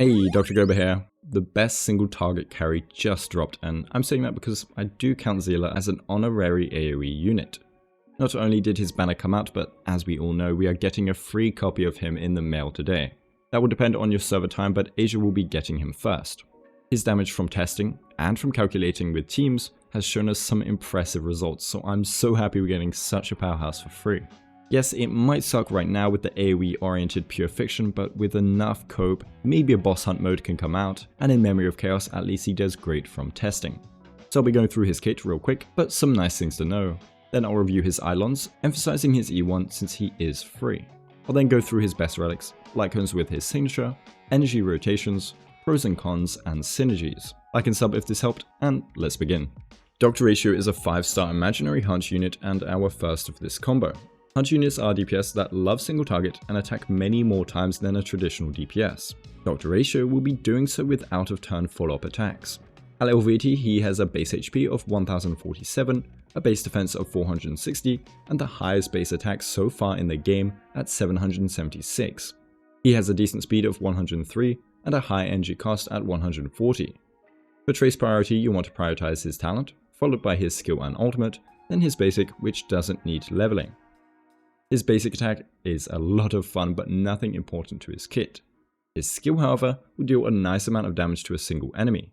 Hey, Dr. Guoba here. The best single target carry just dropped, and I'm saying that because I do count Zila as an honorary AoE unit. Not only did his banner come out, but as we all know, we are getting a free copy of him in the mail today. That will depend on your server time, but Asia will be getting him first. His damage from testing, and from calculating with teams, has shown us some impressive results, so I'm so happy we're getting such a powerhouse for free. Yes, it might suck right now with the AoE oriented pure fiction, but with enough cope, maybe a boss hunt mode can come out, and in Memory of Chaos at least he does great from testing. So I'll be going through his kit real quick, but some nice things to know. Then I'll review his Eidolons, emphasizing his E1 since he is free. I'll then go through his best relics, icons with his signature, energy rotations, pros and cons, and synergies. Like and sub if this helped, and let's begin. DrRatio is a 5-star imaginary hunt unit and our first of this combo. Hunt units are DPS that love single target and attack many more times than a traditional DPS. DrRatio will be doing so with out of turn follow-up attacks. At level 80 he has a base HP of 1047, a base defense of 460, and the highest base attack so far in the game at 776. He has a decent speed of 103 and a high energy cost at 140. For trace priority you want to prioritize his talent, followed by his skill and ultimate, then his basic, which doesn't need leveling. His basic attack is a lot of fun but nothing important to his kit. His skill, however, will deal a nice amount of damage to a single enemy.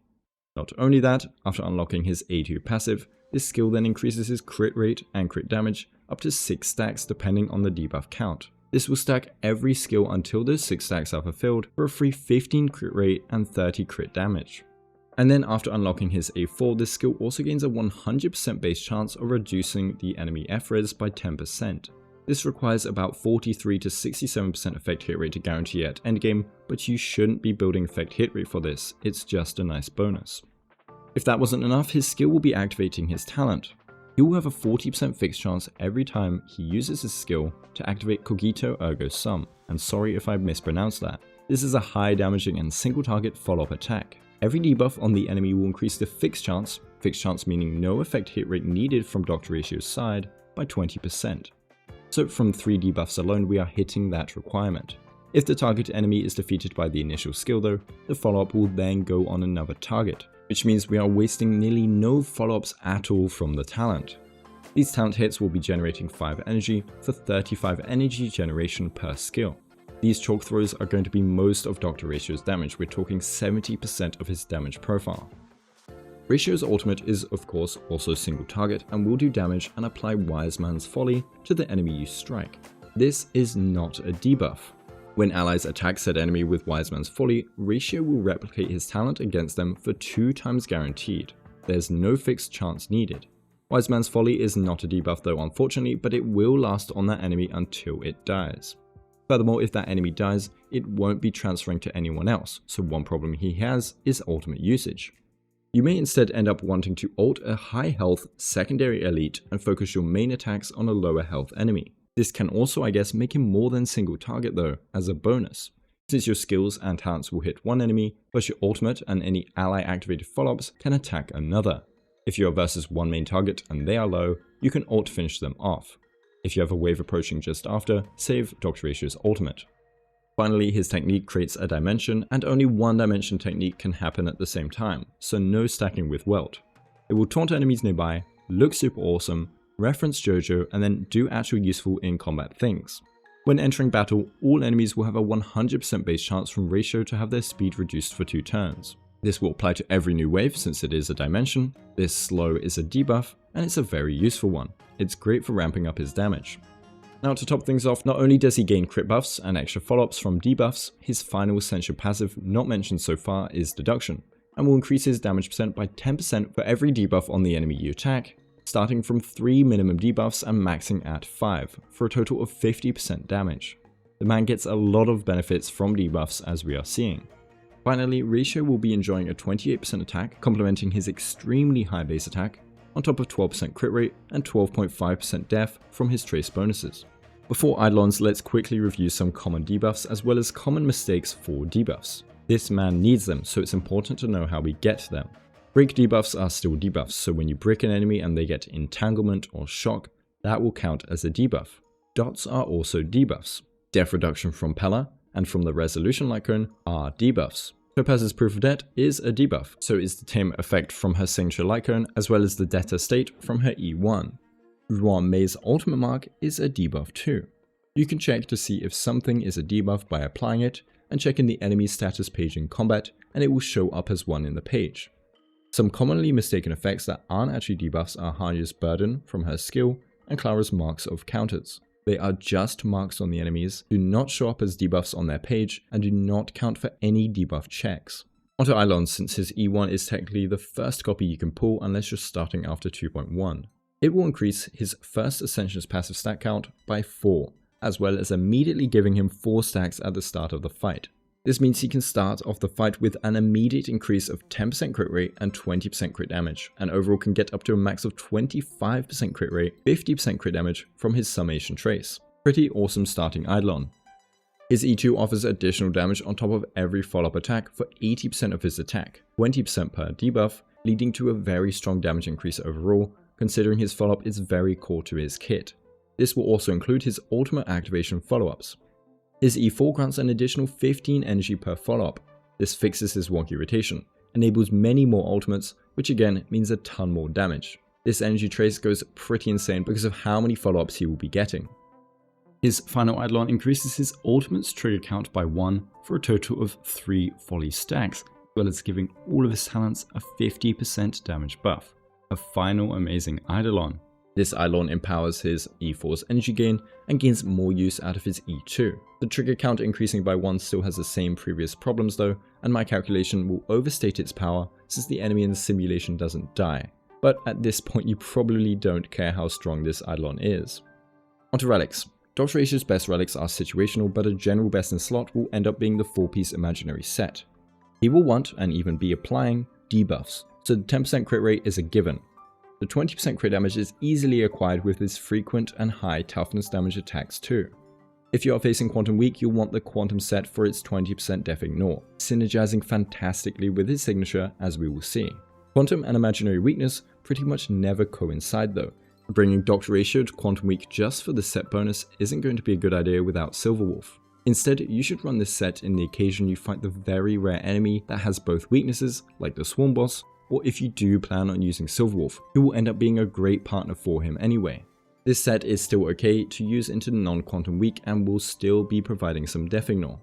Not only that, after unlocking his A2 passive, this skill then increases his crit rate and crit damage up to 6 stacks depending on the debuff count. This will stack every skill until those 6 stacks are fulfilled for a free 15 crit rate and 30 crit damage. And then after unlocking his A4, this skill also gains a 100% base chance of reducing the enemy F-res by 10%. This requires about 43 to 67% effect hit rate to guarantee at endgame, but you shouldn't be building effect hit rate for this, it's just a nice bonus. If that wasn't enough, his skill will be activating his talent. He will have a 40% fixed chance every time he uses his skill to activate Cogito Ergo Sum, and sorry if I mispronounced that. This is a high damaging and single target follow-up attack. Every debuff on the enemy will increase the fixed chance meaning no effect hit rate needed from DrRatio's side, by 20%. So from 3 debuffs alone we are hitting that requirement. If the target enemy is defeated by the initial skill though, the follow-up will then go on another target, which means we are wasting nearly no follow-ups at all from the talent. These talent hits will be generating 5 energy for 35 energy generation per skill. These chalk throws are going to be most of DrRatio's damage, we're talking 70% of his damage profile. Ratio's ultimate is of course also single target and will do damage and apply Wise Man's Folly to the enemy you strike. This is not a debuff. When allies attack said enemy with Wise Man's Folly, Ratio will replicate his talent against them for 2 times guaranteed. There's no fixed chance needed. Wise Man's Folly is not a debuff though unfortunately, but it will last on that enemy until it dies. Furthermore, if that enemy dies, it won't be transferring to anyone else, so one problem he has is ultimate usage. You may instead end up wanting to ult a high health secondary elite and focus your main attacks on a lower health enemy. This can also I guess make him more than single target though, as a bonus, since your skills and talents will hit one enemy, but your ultimate and any ally activated follow-ups can attack another. If you are versus one main target and they are low, you can ult finish them off. If you have a wave approaching just after, save DrRatio's ultimate. Finally, his technique creates a dimension, and only one dimension technique can happen at the same time, so no stacking with Welt. It will taunt enemies nearby, look super awesome, reference JoJo, and then do actual useful in-combat things. When entering battle, all enemies will have a 100% base chance from Ratio to have their speed reduced for 2 turns. This will apply to every new wave since it is a dimension, this slow is a debuff, and it's a very useful one. It's great for ramping up his damage. Now to top things off, not only does he gain crit buffs and extra follow-ups from debuffs, his final essential passive not mentioned so far is Deduction, and will increase his damage percent by 10% for every debuff on the enemy you attack, starting from 3 minimum debuffs and maxing at 5, for a total of 50% damage. The man gets a lot of benefits from debuffs as we are seeing. Finally, Ratio will be enjoying a 28% attack, complementing his extremely high base attack, on top of 12% crit rate and 12.5% def from his trace bonuses. Before Eidolons, let's quickly review some common debuffs as well as common mistakes for debuffs. This man needs them, so it's important to know how we get to them. Break debuffs are still debuffs, so when you brick an enemy and they get entanglement or shock, that will count as a debuff. Dots are also debuffs. Def reduction from Pela and from the Resolution icon are debuffs. Topaz's Proof of Debt is a debuff, so is the Tame effect from her signature icon, as well as the Debtor state from her E1. Ruan Mei's ultimate mark is a debuff too. You can check to see if something is a debuff by applying it, and check in the enemy status page in combat, and it will show up as one in the page. Some commonly mistaken effects that aren't actually debuffs are Hanya's Burden from her skill, and Clara's Marks of Counters. They are just marks on the enemies, do not show up as debuffs on their page, and do not count for any debuff checks. Onto Eidolon, since his E1 is technically the first copy you can pull unless you're starting after 2.1. It will increase his first Ascension's passive stat count by 4, as well as immediately giving him 4 stacks at the start of the fight. This means he can start off the fight with an immediate increase of 10% crit rate and 20% crit damage, and overall can get up to a max of 25% crit rate, 50% crit damage from his Summation Trace. Pretty awesome starting Eidolon. His E2 offers additional damage on top of every follow-up attack for 80% of his attack, 20% per debuff, leading to a very strong damage increase overall, considering his follow-up is very core to his kit. This will also include his ultimate activation follow-ups. His E4 grants an additional 15 energy per follow-up. This fixes his wonky rotation, enables many more ultimates, which again means a ton more damage. This energy trace goes pretty insane because of how many follow-ups he will be getting. His final Eidolon increases his ultimate's trigger count by 1 for a total of 3 Folly stacks, as well as giving all of his talents a 50% damage buff. A final amazing Eidolon. This Eidolon empowers his E4's energy gain and gains more use out of his E2. The trigger count increasing by 1 still has the same previous problems though, and my calculation will overstate its power since the enemy in the simulation doesn't die. But at this point you probably don't care how strong this Eidolon is. Onto Relics. DrRatio's best relics are situational, but a general best in slot will end up being the 4-piece imaginary set. He will want, and even be applying, debuffs, so the 10% crit rate is a given. The 20% crit damage is easily acquired with his frequent and high toughness damage attacks too. If you are facing Quantum weak, you'll want the Quantum set for its 20% def ignore, synergizing fantastically with his signature as we will see. Quantum and imaginary weakness pretty much never coincide though. Bringing DrRatio to Quantum weak just for the set bonus isn't going to be a good idea without Silverwolf. Instead, you should run this set in the occasion you fight the very rare enemy that has both weaknesses, like the Swarm boss, or if you do plan on using Silverwolf, who will end up being a great partner for him anyway. This set is still okay to use into non-Quantum weak and will still be providing some def ignore.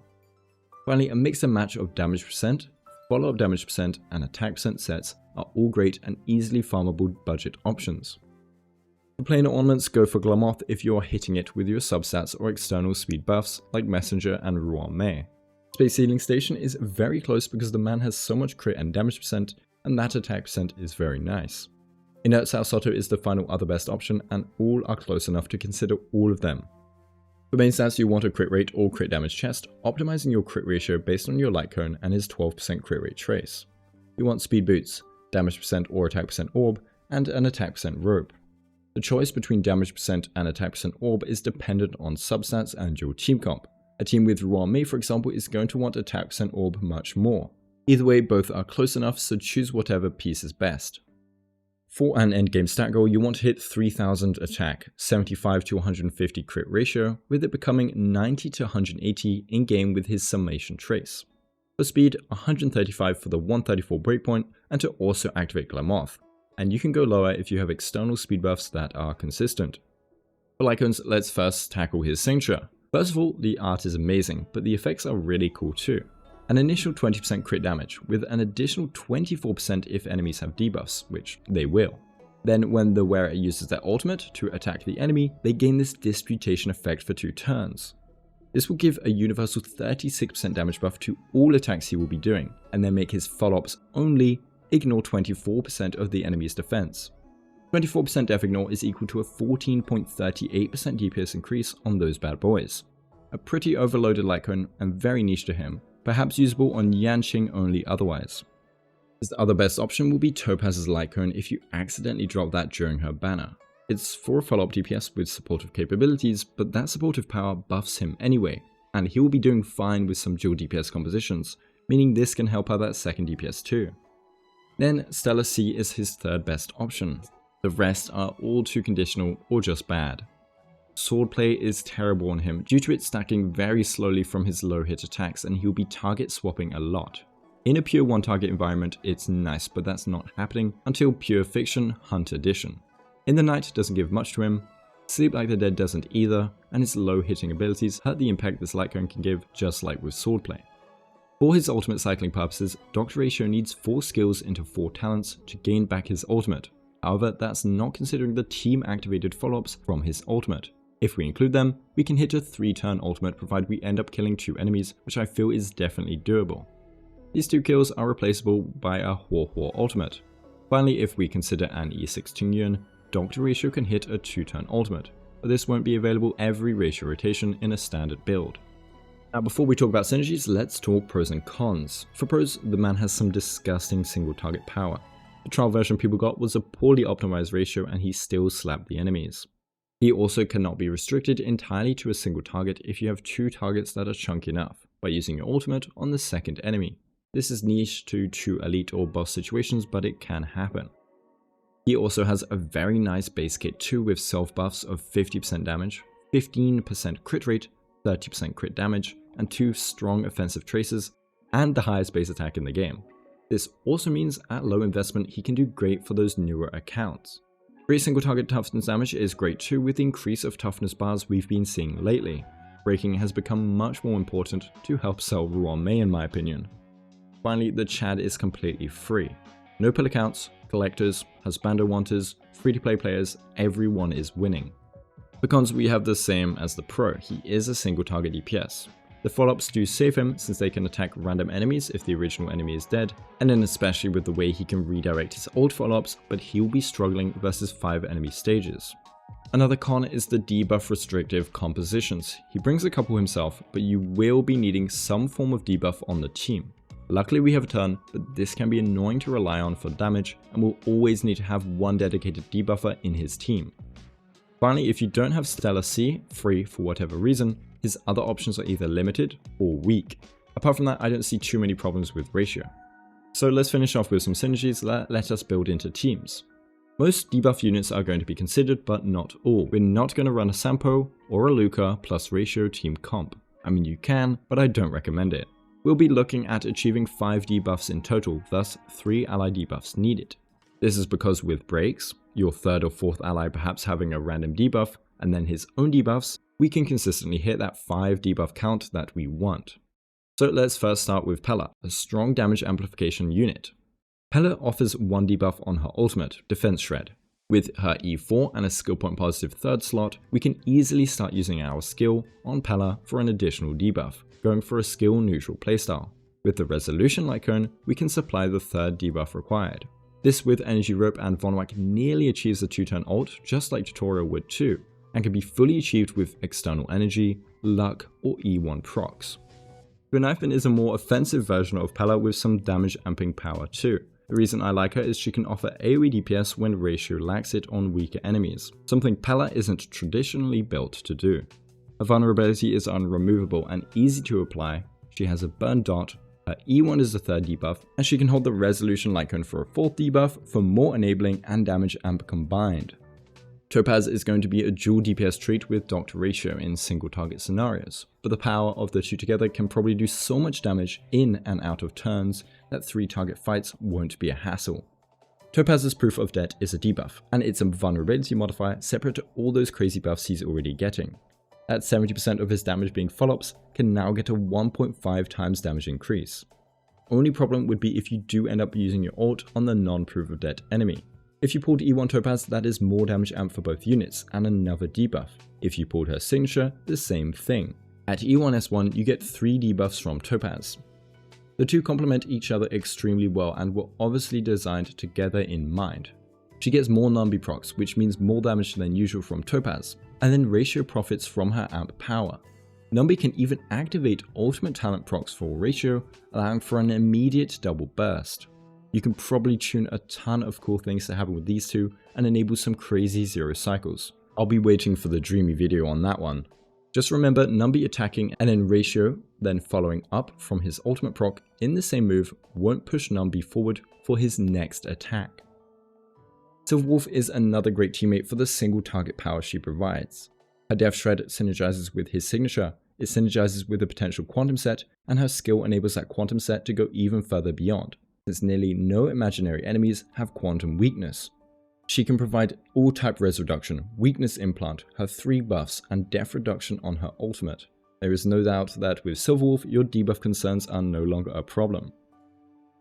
Finally, a mix and match of damage percent, follow-up damage percent, and attack percent sets are all great and easily farmable budget options. For planar ornaments, go for Glamoth if you are hitting it with your substats or external speed buffs like Messenger and Ruan Mei. Space Sealing Station is very close because the man has so much crit and damage percent, and that attack percent is very nice. Inert Sao Soto is the final other best option, and all are close enough to consider all of them. For main stats, you want a crit rate or crit damage chest, optimizing your crit ratio based on your light cone and his 12% crit rate trace. You want speed boots, damage percent or attack percent orb, and an attack percent robe. The choice between damage percent and attack percent orb is dependent on substats and your team comp. A team with Ruan Mei, for example, is going to want attack percent orb much more. Either way, both are close enough, so choose whatever piece is best. For an endgame stat goal, you want to hit 3000 attack, 75 to 150 crit ratio, with it becoming 90 to 180 in-game with his Summation Trace. For speed, 135 for the 134 breakpoint, and to also activate Glamoth. And you can go lower if you have external speed buffs that are consistent. For Lycons, let's first tackle his signature. First of all, the art is amazing, but the effects are really cool too. An initial 20% crit damage, with an additional 24% if enemies have debuffs, which they will. Then when the wearer uses their ultimate to attack the enemy, they gain this Disputation effect for 2 turns. This will give a universal 36% damage buff to all attacks he will be doing, and then make his follow-ups only ignore 24% of the enemy's defense. 24% def ignore is equal to a 14.38% DPS increase on those bad boys. A pretty overloaded light cone and very niche to him, perhaps usable on Yanqing only otherwise. His other best option will be Topaz's light cone if you accidentally drop that during her banner. It's for a follow-up DPS with supportive capabilities, but that supportive power buffs him anyway, and he will be doing fine with some dual DPS compositions, meaning this can help out that second DPS too. Then Stellar C is his third best option. The rest are all too conditional or just bad. Swordplay is terrible on him due to it stacking very slowly from his low hit attacks, and he'll be target swapping a lot. In a pure one target environment it's nice, but that's not happening until Pure Fiction Hunt Edition. In the Night doesn't give much to him, Sleep Like the Dead doesn't either, and his low hitting abilities hurt the impact this light cone can give, just like with Swordplay. For his ultimate cycling purposes, DrRatio needs 4 skills into 4 talents to gain back his ultimate. However, that's not considering the team activated follow-ups from his ultimate. If we include them, we can hit a 3-turn ultimate provided we end up killing 2 enemies, which I feel is definitely doable. These 2 kills are replaceable by a Huo ultimate. Finally, if we consider an E6 Tingyun, DrRatio can hit a 2-turn ultimate, but this won't be available every ratio rotation in a standard build. Now before we talk about synergies, let's talk pros and cons. For pros, the man has some disgusting single target power. The trial version people got was a poorly optimized ratio and he still slapped the enemies. He also cannot be restricted entirely to a single target if you have 2 targets that are chunky enough, by using your ultimate on the second enemy. This is niche to 2 elite or boss situations, but it can happen. He also has a very nice base kit too, with self buffs of 50% damage, 15% crit rate, 30% crit damage, and 2 strong offensive traces, and the highest base attack in the game. This also means at low investment he can do great for those newer accounts. Great single target toughness damage is great too, with the increase of toughness bars we've been seeing lately. Breaking has become much more important to help sell raw May in my opinion. Finally, the Chad is completely free. No pull accounts, collectors, husbando wanters, free-to-play players, everyone is winning. For cons, we have the same as the pro. He is a single target DPS. The follow-ups do save him since they can attack random enemies if the original enemy is dead, and then especially with the way he can redirect his ult follow-ups, but he'll be struggling versus 5 enemy stages. Another con is the debuff restrictive compositions. He brings a couple himself, but you will be needing some form of debuff on the team. Luckily we have a turn, but this can be annoying to rely on for damage and will always need to have one dedicated debuffer in his team. Finally, if you don't have Stellar C free for whatever reason, his other options are either limited or weak. Apart from that, I don't see too many problems with Ratio. So let's finish off with some synergies that let us build into teams. Most debuff units are going to be considered, but not all. We're not going to run a Sampo or a Luca plus Ratio team comp. I mean you can, but I don't recommend it. We'll be looking at achieving 5 debuffs in total, thus 3 ally debuffs needed. This is because with breaks, your 3rd or 4th ally perhaps having a random debuff, and then his own debuffs, we can consistently hit that 5 debuff count that we want. So let's first start with Pela, a strong damage amplification unit. Pela offers 1 debuff on her ultimate, Defense Shred. With her E4 and a skill point positive 3rd slot, we can easily start using our skill on Pela for an additional debuff, going for a skill neutral playstyle. With the Resolution Light Cone, we can supply the 3rd debuff required. This with Energy Rope and Von Whack nearly achieves the 2-turn ult, just like Tutorial would too, and can be fully achieved with External Energy, Luck, or E1 procs. Guinaifen is a more offensive version of Pela with some damage amping power too. The reason I like her is she can offer AoE DPS when Ratio lacks it on weaker enemies, something Pela isn't traditionally built to do. Her vulnerability is unremovable and easy to apply, she has a burn dot, her E1 is the 3rd debuff, and she can hold the Resolution Light Cone for a 4th debuff for more enabling and damage amp combined. Topaz is going to be a dual DPS treat with DrRatio in single target scenarios, but the power of the 2 together can probably do so much damage in and out of turns that 3 target fights won't be a hassle. Topaz's Proof of Debt is a debuff, and it's a vulnerability modifier separate to all those crazy buffs he's already getting. At 70% of his damage being follow-ups, can now get a 1.5 times damage increase. Only problem would be if you do end up using your ult on the non-Proof of Debt enemy. If you pulled E1 Topaz, that is more damage amp for both units and another debuff. If you pulled her signature, the same thing. At E1 S1, you get 3 debuffs from Topaz. The 2 complement each other extremely well and were obviously designed together in mind. She gets more Nambi procs, which means more damage than usual from Topaz, and then Ratio profits from her amp power. Nambi can even activate ultimate talent procs for Ratio, allowing for an immediate double burst. You can probably tune a ton of cool things to happen with these 2 and enable some crazy 0 cycles. I'll be waiting for the dreamy video on that one. Just remember Nambi attacking and then Ratio, then following up from his ultimate proc in the same move won't push Nambi forward for his next attack. Silverwolf is another great teammate for the single target power she provides. Her Her Death Shred synergizes with his signature, it synergizes with the potential quantum set, and her skill enables that quantum set to go even further beyond, since nearly no imaginary enemies have quantum weakness. She can provide all type res reduction, weakness implant, her 3 buffs, and death reduction on her ultimate. There is no doubt that with Silverwolf, your debuff concerns are no longer a problem.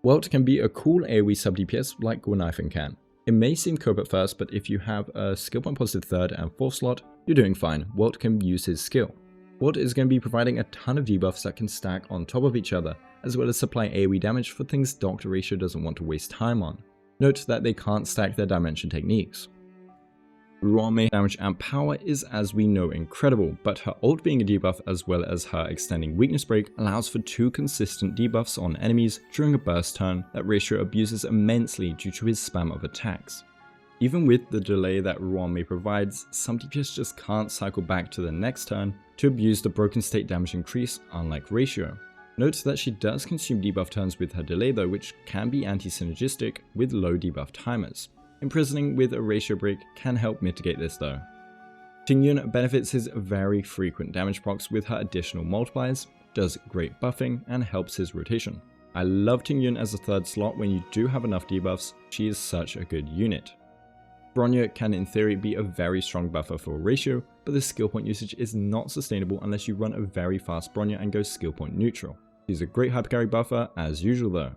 Welt can be a cool AoE sub DPS like Guinaifen can. It may seem cope at first, but if you have a skill point positive 3rd and 4th slot, you're doing fine. Welt can use his skill. Welt is going to be providing a ton of debuffs that can stack on top of each other, as well as supply AoE damage for things DrRatio doesn't want to waste time on. Note that they can't stack their dimension techniques. Ruanmei damage and power is, as we know, incredible, but her ult being a debuff as well as her extending weakness break allows for 2 consistent debuffs on enemies during a burst turn that Ratio abuses immensely due to his spam of attacks. Even with the delay that Ruanmei provides, some DPS just can't cycle back to the next turn to abuse the broken state damage increase, unlike Ratio. Note that she does consume debuff turns with her delay though, which can be anti-synergistic with low debuff timers. Imprisoning with a Ratio break can help mitigate this though. Tingyun benefits his very frequent damage procs with her additional multipliers, does great buffing, and helps his rotation. I love Tingyun as a 3rd slot when you do have enough debuffs, she is such a good unit. Bronya can in theory be a very strong buffer for Ratio, but the skill point usage is not sustainable unless you run a very fast Bronya and go skill point neutral. She's a great hypercarry buffer as usual though.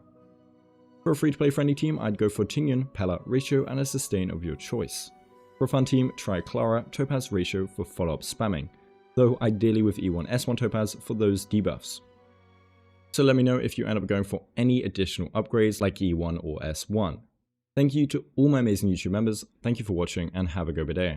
For a free-to-play friendly team, I'd go for Tingyun, Pela, Ratio, and a sustain of your choice. For a fun team, try Clara, Topaz, Ratio for follow-up spamming, though ideally with E1, S1 Topaz for those debuffs. So let me know if you end up going for any additional upgrades like E1 or S1. Thank you to all my amazing YouTube members, thank you for watching, and have a good day.